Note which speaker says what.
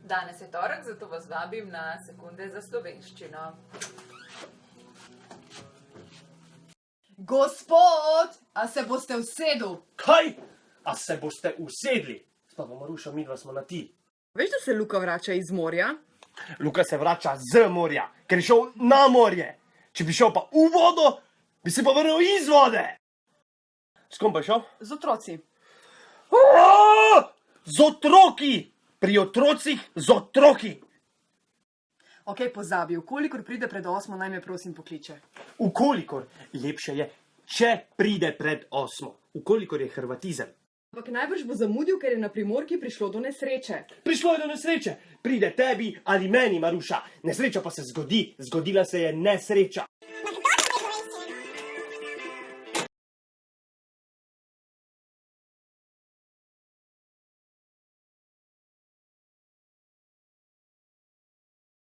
Speaker 1: Danes je torek, zato vas vabim na sekunde za slovenščino.
Speaker 2: Gospod, a se boste usedel?
Speaker 3: Kaj? A se boste usedli? Sploh Maruša, midva smo na ti.
Speaker 2: Veš, da se Luka vrača iz morja?
Speaker 3: Luka se vrača z morja, ker je šel na morje. Če bi šel pa v vodo, bi se pa vrnil iz vode. S kom pa je šel?
Speaker 2: Z otroci.
Speaker 3: Z otroki! Pri otrocih z otroki!
Speaker 2: Ok, pozabi, vkolikor pride pred 8, naj me prosim pokliče.
Speaker 3: Ukolikor, lepše je, če pride pred 8. Ukolikor je hrvatizem.
Speaker 2: Ampak najbrž bo zamudil, ker je na Primorki prišlo do nesreče.
Speaker 3: Prišlo je do nesreče. Pride tebi ali meni, Maruša. Nesreča pa se zgodi. Zgodila se je nesreča.